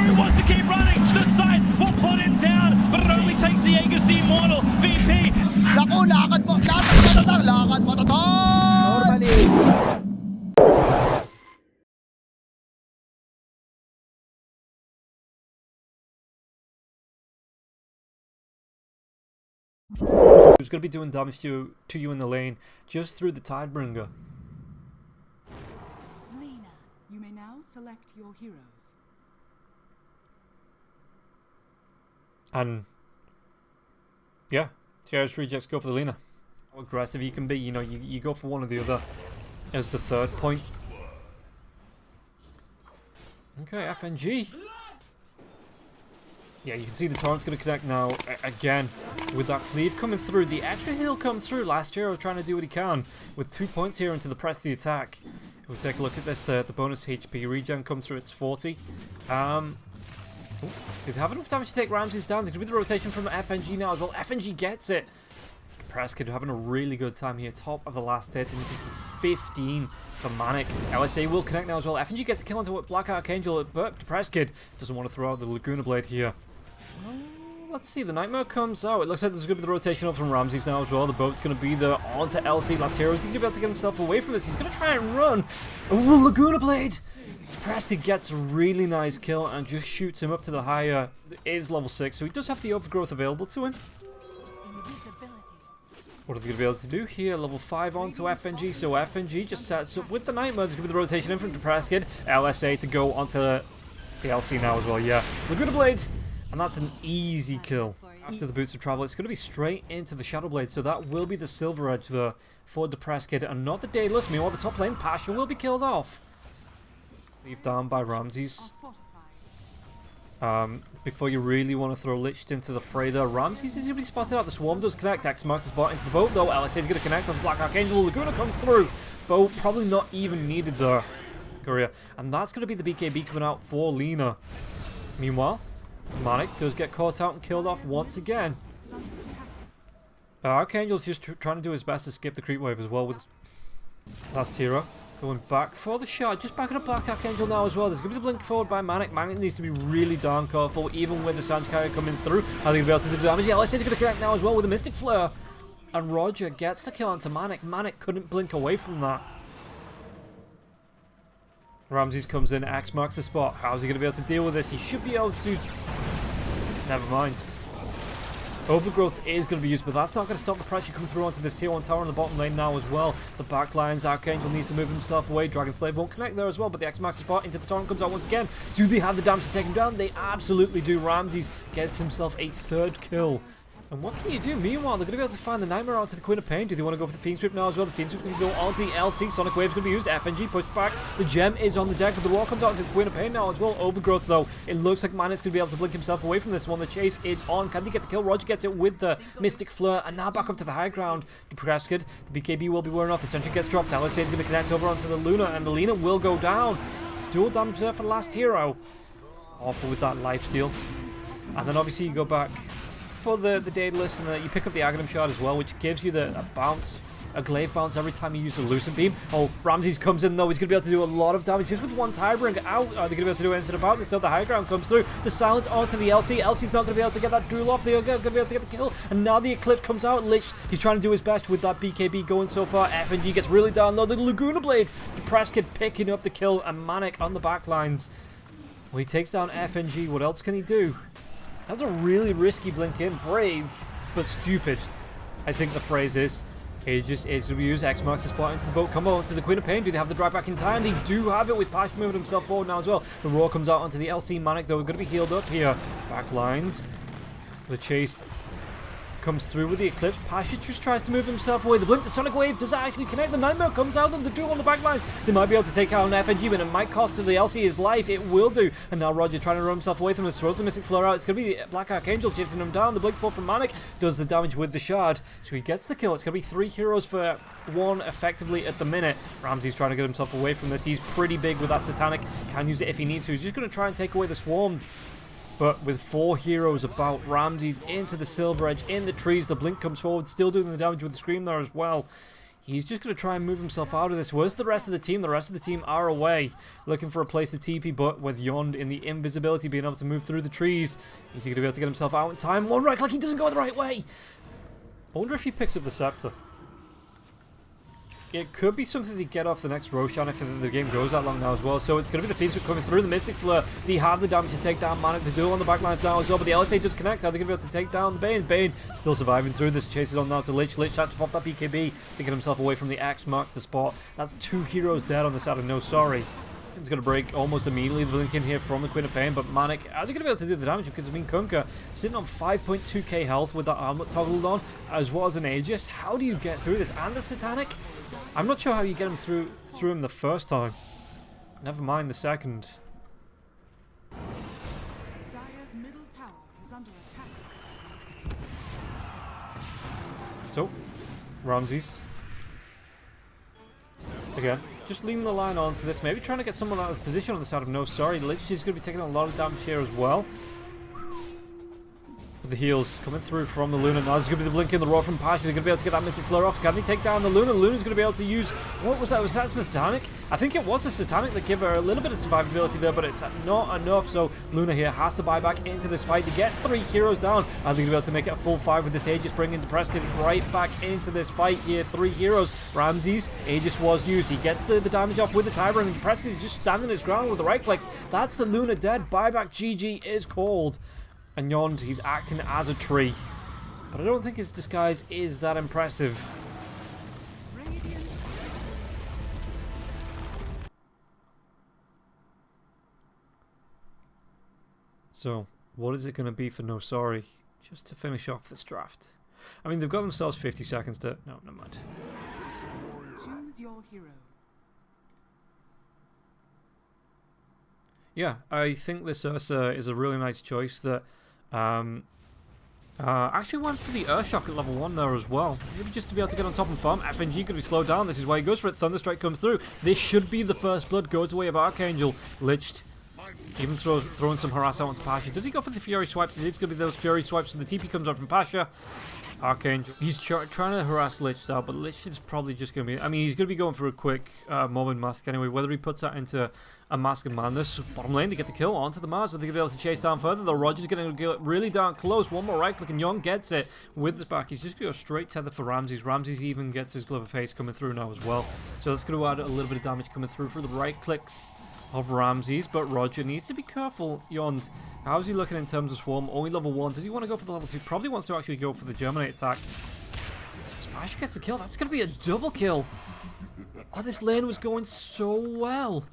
B03 wants to keep running. The side will put him down, but it only takes the Aegis the Immortal. VP. Naku, lakad mo to tol! Normally. Who's going to be doing damage to you in the lane just through the Tidebringer. Lena, you may now select your heroes. And yeah, CIS rejects go for the Lena. How aggressive you can be, you know, you go for one or the other as the third point. Okay, FNG. Yeah, you can see the torrent's going to connect now again with that cleave coming through. The extra heal comes through. Last hero trying to do what he can with 2 points here into the press of the attack. We'll take a look at this. The bonus HP regen comes through. It's 40. Do they have enough damage to take Ramses down? There's going to be the rotation from FNG now as well. FNG gets it. Prescott having a really good time here. Top of the last hit, and you can see 15 for Manic. LSA will connect now as well. FNG gets the kill onto Black Archangel, but Prescott doesn't want to throw out the Laguna Blade here. Let's see, the Nightmare comes out. It looks like there's going to be the rotation up from Ramses now as well. The boat's going to be there onto LC. Last hero is going to be able to get himself away from this. He's going to try and run. Oh, Laguna Blade! Preston gets a really nice kill and just shoots him up to the higher. It is level 6, so he does have the overgrowth available to him. What are they going to be able to do here? Level 5 onto FNG, so FNG just sets up with the Nightmare. There's going to be the rotation in from Prescott. LSA to go onto the LC now as well, yeah. Laguna Blade! And that's an easy kill. After the Boots of Travel, it's going to be straight into the Shadow Blade, so that will be the Silver Edge there for Depressed Kid and not the Daedalus. Meanwhile, the top lane, Pasha will be killed off. Leave down by Ramses. Before you really want to throw Lich into the fray there, Ramses is going to be spotted out. The Swarm does connect. X marks the spot into the boat, though. LSA is going to connect on the Black Archangel. Laguna comes through. Boat probably not even needed there. Korea. And that's going to be the BKB coming out for Lena. Meanwhile, Manic does get caught out and killed off once again. Archangel's just trying to do his best to skip the creep wave as well with his last hero. Going back for the shot, just backing up Black Archangel now as well. There's going to be the blink forward by Manic. Manic needs to be really darn careful, even with the Sands Carrier coming through. Are they going to be able to do the damage? Yeah, LSA is going to connect now as well with a Mystic Flare. And Roger gets the kill onto Manic. Manic couldn't blink away from that. Ramses comes in, Axe marks the spot. How's he going to be able to deal with this? He should be able to... Never mind. Overgrowth is going to be used, but that's not going to stop the pressure coming through onto this tier 1 tower in the bottom lane now as well. The back lines, Archangel needs to move himself away. Dragon Slave won't connect there as well, but the X marks the spot into the torrent comes out once again. Do they have the damage to take him down? They absolutely do. Ramses gets himself a 3rd kill. And what can you do? Meanwhile, they're going to be able to find the Nightmare out to the Queen of Pain. Do they want to go for the Fiend Script now as well? The Fiend Script is going to go onto the LC. Sonic Wave's going to be used. FNG pushed back. The gem is on the deck, but the Roar comes out into the Queen of Pain now as well. Overgrowth, though. It looks like Manic's going to be able to blink himself away from this one. The chase is on. Can they get the kill? Roger gets it with the Mystic Flare. And now back up to the high ground. Prescott, the BKB will be wearing off. The Sentry gets dropped. LSA is going to connect over onto the Luna, and the Lena will go down. Dual damage there for the last hero. Awful with that lifesteal. And then obviously you go back for the Daedalus, and you pick up the Aghanim Shard as well, which gives you a bounce, a glaive bounce every time you use the Lucent Beam. Oh, Ramses comes in though. He's going to be able to do a lot of damage just with one Tidebringer out. Are they going to be able to do anything about this? So the high ground comes through. The silence onto the LC. LC's not going to be able to get that duel off. They're going to be able to get the kill. And now the Eclipse comes out. Lich, he's trying to do his best with that BKB going so far. FNG gets really down low. The Laguna Blade. Depressed Kid picking up the kill, and Manic on the back lines. Well, he takes down FNG. What else can he do? That's a really risky blink in. Brave, but stupid, I think the phrase is. He just is going to use X marks the spot into the boat. Come on to the Queen of Pain. Do they have the drive back in time? They do have it with Pasha moving himself forward now as well. The Roar comes out onto the LC. Manic, though, going to be healed up here. Back lines. The chase comes through with the Eclipse. Pasha just tries to move himself away. The blink, the Sonic Wave does actually connect. The Nightmare comes out, and the duel on the back lines. They might be able to take out an FNG, but it might cost the LC his life. It will do. And now Roger trying to run himself away from his throws the Mystic Flare out. It's going to be the Black Archangel chasing him down. The blink fall from Manic does the damage with the shard. So he gets the kill. It's going to be 3 heroes for 1 effectively at the minute. Ramses trying to get himself away from this. He's pretty big with that Satanic. Can use it if he needs to. He's just going to try and take away the Swarm. But with 4 heroes about, Ramses into the Silver Edge, in the trees, the blink comes forward, still doing the damage with the Scream there as well. He's just going to try and move himself out of this. Where's the rest of the team? The rest of the team are away, looking for a place to TP, but with Yond in the invisibility being able to move through the trees, is he going to be able to get himself out in time? One right click, he doesn't go the right way. I wonder if he picks up the scepter. It could be something to get off the next Roshan if the game goes that long now as well. So it's going to be the Fiends coming through. The Mystic Flare. Do you have the damage to take down Manic? The duel on the backlines now as well. But the LSA does connect. Are they going to be able to take down the Bane? Bane still surviving through this. Chases on now to Lich. Lich had to pop that BKB to get himself away from the X marks the spot. That's 2 heroes dead on the side of No Sorry. It's going to break almost immediately. The blink in here from the Queen of Pain, but Manic, are they going to be able to do the damage? Because I mean, Kunkka sitting on 5.2k health with that armlet toggled on, as well as an Aegis. How do you get through this? And the Satanic? I'm not sure how you get him through him the first time. Never mind the second. Dire's middle tower is under attack. So, Ramses. Again, just leaving the line onto this. Maybe trying to get someone out of position on the side of No Sorry. Lich is going to be taking a lot of damage here as well. The heals coming through from the Luna. Now there's going to be the blink in the roar from Pasha. They're going to be able to get that Mystic Flare off. Can they take down the Luna? The Luna's going to be able to use... What was that? Was that the Satanic? I think it was the Satanic that gave her a little bit of survivability there, but it's not enough. So Luna here has to buy back into this fight to get 3 heroes down. And they're going to be able to make it a full 5 with this Aegis, bringing the Prescott right back into this fight here. 3 heroes. Ramses, Aegis was used. He gets the damage off with the Tiber, and Prescott is just standing his ground with the right clicks. That's the Luna dead. Buyback GG is called. And Yond, he's acting as a tree. But I don't think his disguise is that impressive. So, what is it going to be for No Sorry? Just to finish off this draft. I mean, they've got themselves 50 seconds to... No, never mind. Choose your hero. Yeah, I think this Ursa is a really nice choice that... actually went for the Earthshock at level 1 there as well. Maybe just to be able to get on top and farm. FNG could be slowed down. This is why he goes for it. Thunderstrike comes through. This should be the first blood. Goes away of Archangel. Liched. Even throwing some harass out onto Pasha. Does he go for the Fury swipes? It's going to be those Fury swipes. So the TP comes out from Pasha. Archangel. He's trying to harass Lich out, but Lich is probably just going to be... I mean, he's going to be going for a quick Morbid Mask anyway. Whether he puts that into a Mask of Madness. Bottom lane to get the kill onto the Mars. Are they going to be able to chase down further? Though Roger's going to get really down close. One more right click and Young gets it with this back. He's just going to go straight tether for Ramses. Ramses even gets his Glove of Haste coming through now as well. So that's going to add a little bit of damage coming through for the right clicks of Ramses, but Roger needs to be careful. Yond, how's he looking in terms of Swarm? Only level 1. Does he want to go for the level 2? Probably wants to actually go for the Germinate attack. Smash gets the kill. That's going to be a double kill. Oh, this lane was going so well.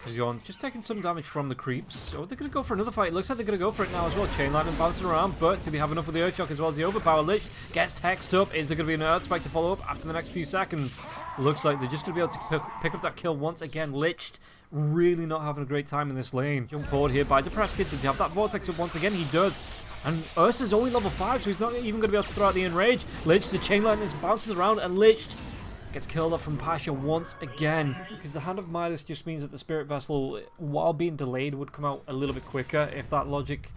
Yond just taking some damage from the creeps. So they're going to go for another fight. It looks like they're going to go for it now as well. Chain Lightning bouncing around, but do they have enough with the Earthshock as well as the Overpower? Lich gets hexed up. Is there going to be an Earth Spike to follow up after the next few seconds? Looks like they're just going to be able to pick up that kill once again. Liched, really not having a great time in this lane. Jump forward here by Depresskid. Does he have that Vortex up once again? He does. And Ursa's only level 5, so he's not even going to be able to throw out the Enrage. Lich, the Chain Lightning bounces around, and Lich gets killed off from Pasha once again. Because the Hand of Midas just means that the Spirit Vessel, while being delayed, would come out a little bit quicker. If that logic,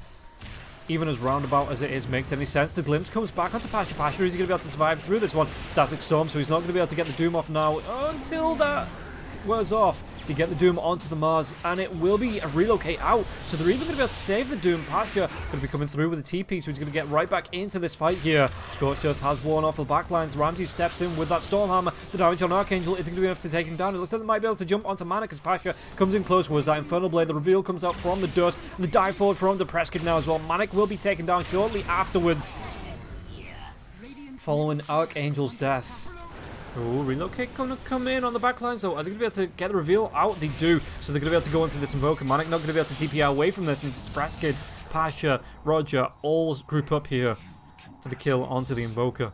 even as roundabout as it is, makes any sense. The Glimpse comes back onto Pasha. Pasha, is he going to be able to survive through this one? Static Storm, so he's not going to be able to get the Doom off now until that wears off. You get the Doom onto the Mars, and it will be a relocate out. So they're even going to be able to save the Doom. Pasha going to be coming through with a TP, so he's going to get right back into this fight here. Scorched Earth has worn off the backlines. Ramses steps in with that Stormhammer. The damage on Archangel isn't going to be enough to take him down. It looks like they might be able to jump onto Manic as Pasha comes in close. Was that Infernal Blade? The reveal comes out from the dust. And the dive forward from Depresskid now as well. Manic will be taken down shortly afterwards, following Archangel's death. Oh, relocate going to come in on the backlines though. Are they going to be able to get the reveal out? They do. So they're going to be able to go into this Invoker. Manic not going to be able to TP away from this. And Depresskid, Pasha, Roger all group up here for the kill onto the Invoker.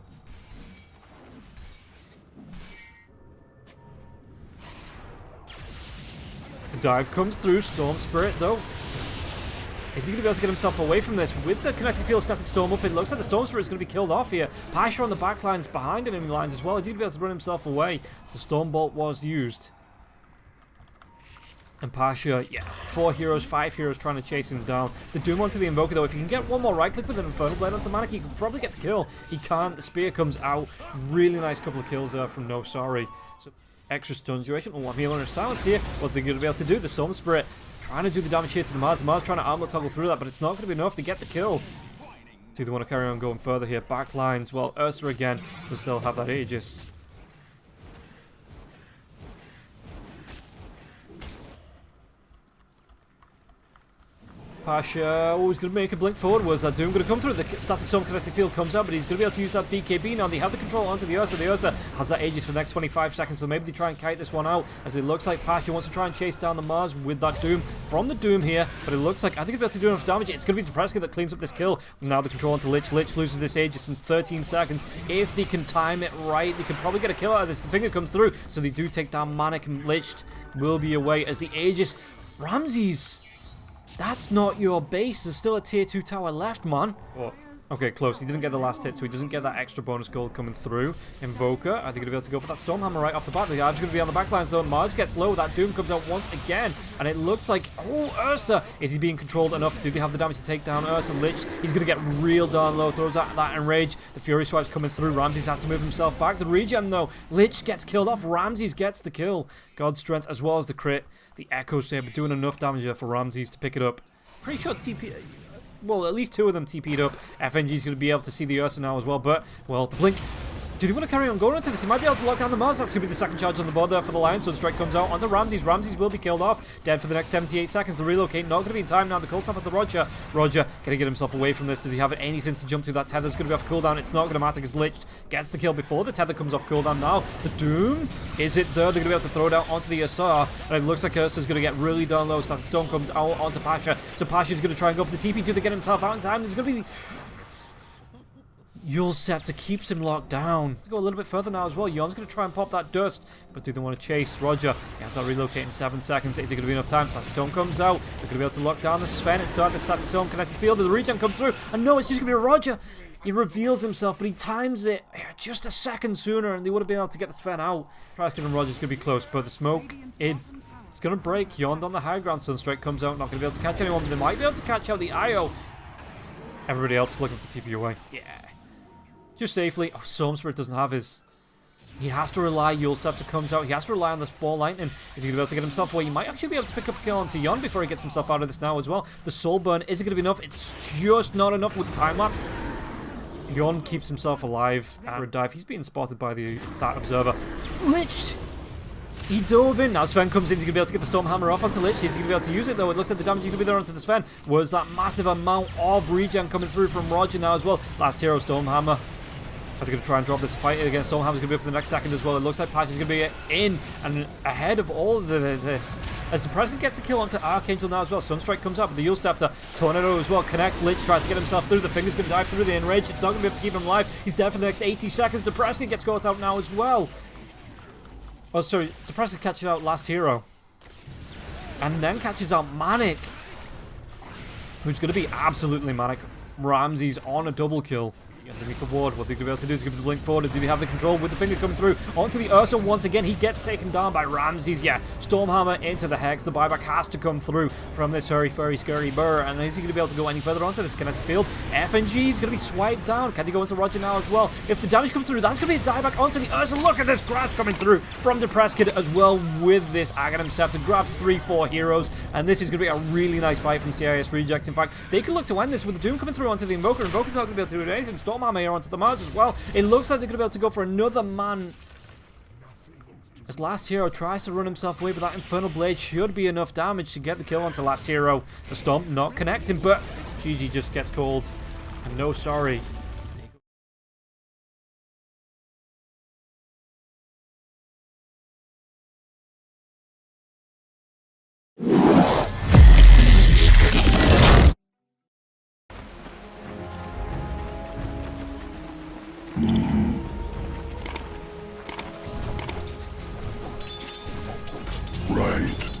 The dive comes through. Storm Spirit though. Is he going to be able to get himself away from this? With the Kinetic Field Static Storm up, it looks like the Storm Spirit is going to be killed off here. Pasha on the back lines, behind enemy lines as well. Is he going to be able to run himself away? The Storm Bolt was used. And Pasha, yeah, 4 heroes, 5 heroes trying to chase him down. The Doom onto the Invoker, though. If he can get one more right click with an Infernal Blade onto Manic, he can probably get the kill. He can't. The Spear comes out. Really nice couple of kills there from No Sorry. So, extra stun duration. Oh, I'm healing her silence here. What are they going to be able to do? The Storm Spirit trying to do the damage here to the Mars. Mars trying to armlet toggle through that, but it's not going to be enough to get the kill. Do they want to carry on going further here? Backlines. Well, Ursa again does still have that Aegis. Pasha, oh, he's going to make a blink forward. Was that Doom going to come through? The Static Storm Kinetic Field comes out, but he's going to be able to use that BKB now. They have the control onto the Ursa. The Ursa has that Aegis for the next 25 seconds, so maybe they try and kite this one out, as it looks like Pasha wants to try and chase down the Mars with that Doom from the Doom here, but it looks like, I think he'll be able to do enough damage. It's going to be Depresca that cleans up this kill. Now the control onto Lich. Lich loses this Aegis in 13 seconds. If they can time it right, they can probably get a kill out of this. The finger comes through, so they do take down Manic, and Lich will be away as the Aegis. Ramses! That's not your base. There's still a tier 2 tower left, man. Oh, okay, close. He didn't get the last hit, so he doesn't get that extra bonus gold coming through. Invoker, are they going to be able to go for that Stormhammer right off the bat? The Ive's going to be on the backlines, though. Mars gets low. That Doom comes out once again, and it looks like, oh, Ursa. Is he being controlled enough? Do they have the damage to take down Ursa? Lich, he's going to get real darn low. Throws out that Enrage. The Fury Swipe's coming through. Ramses has to move himself back. The regen, though. Lich gets killed off. Ramses gets the kill. God's Strength as well as the crit. The Echo Saber doing enough damage there for Ramses to pick it up. Pretty sure TP, well, at least 2 of them TP'd up. FNG's going to be able to see the Ursa now as well, but, well, the Blink. Do they want to carry on going into this? He might be able to lock down the Mars. That's going to be the second charge on the board there for the Lion. So the strike comes out onto Ramses. Ramses will be killed off. Dead for the next 78 seconds. The relocate not going to be in time now. The cold snap at the Roger. Roger going to get himself away from this. Does he have anything to jump to? That tether's going to be off cooldown. It's not going to matter because Lich gets the kill before the tether comes off cooldown now. The Doom, is it there? They're going to be able to throw it out onto the Asar. And it looks like Ursa's going to get really down low. Static Storm comes out onto Pasha. So Pasha's going to try and go for the TP. Do they get himself out in time? There's going to be Yule Scepter keeps him locked down. Let's go a little bit further now as well. Yon's going to try and pop that dust, but do they want to chase? Roger, he has that relocate in 7 seconds. Is it going to be enough time? Static Storm comes out. They're going to be able to lock down the Sven and start the Static Storm Kinetic Field. The regen comes through, and no, it's just going to be a Roger. He reveals himself, but he times it just a second sooner, and they would have been able to get the Sven out. Prescott and Roger's going to be close, but the smoke, it's going to break. Yond on the high ground. Sunstrike comes out, not going to be able to catch anyone, but they might be able to catch out the IO. Everybody else looking for TP away. Yeah. Just safely. Oh, Storm Spirit doesn't have his. He has to rely. Yule Scepter comes out. He has to rely on the Ball Lightning. Is he going to be able to get himself away? He might actually be able to pick up a kill onto Yon before he gets himself out of this now as well. The Soul Burn, is it going to be enough? It's just not enough with the time lapse. Yon keeps himself alive for a dive. He's being spotted by that Observer. Liched! He dove in. Now Sven comes in. He's going to be able to get the Stormhammer off onto Lich. He's going to be able to use it though. It looks like the damage is going to be there onto the Sven. Was that massive amount of regen coming through from Roger now as well. Last hero, Stormhammer. Are they going to try and drop this fight against Stormhammer's going to be up for the next second as well. It looks like Pasha's going to be in and ahead of all of this. As Depressant gets the kill onto Archangel now as well. Sunstrike comes up with the Yule Scepter. Tornado as well connects. Lich tries to get himself through. The Finger's going to dive through the Enrage. It's not going to be able to keep him alive. He's dead for the next 80 seconds. Depressant gets caught out now as well. Oh, sorry. Depressant catches out last hero. And then catches out Manic, who's going to be absolutely Manic. Ramses on a double kill. Underneath the ward, what they're going to be able to do is give the blink forward. Do they have the control with the finger coming through onto the Ursa once again? He gets taken down by Ramses. Yeah, Stormhammer into the Hex. The buyback has to come through from this hurry, furry, scurry burr. And is he going to be able to go any further onto this kinetic field? FNG is going to be swiped down. Can they go into Roger now as well? If the damage comes through, that's going to be a dieback onto the Ursa. Look at this grass coming through from Depressed as well with this Aghanim Scepter. Grabs 3-4 heroes. And this is going to be a really nice fight from CIS Reject. In fact, they could look to end this with the Doom coming through onto the Invoker. Invoker's not going to be able to do anything. Stormhammer here onto the Mars as well. It looks like they're going to be able to go for another man. As last hero tries to run himself away, but that Infernal Blade should be enough damage to get the kill onto last hero. The Stomp not connecting, but GG just gets called. And no sorry. Right.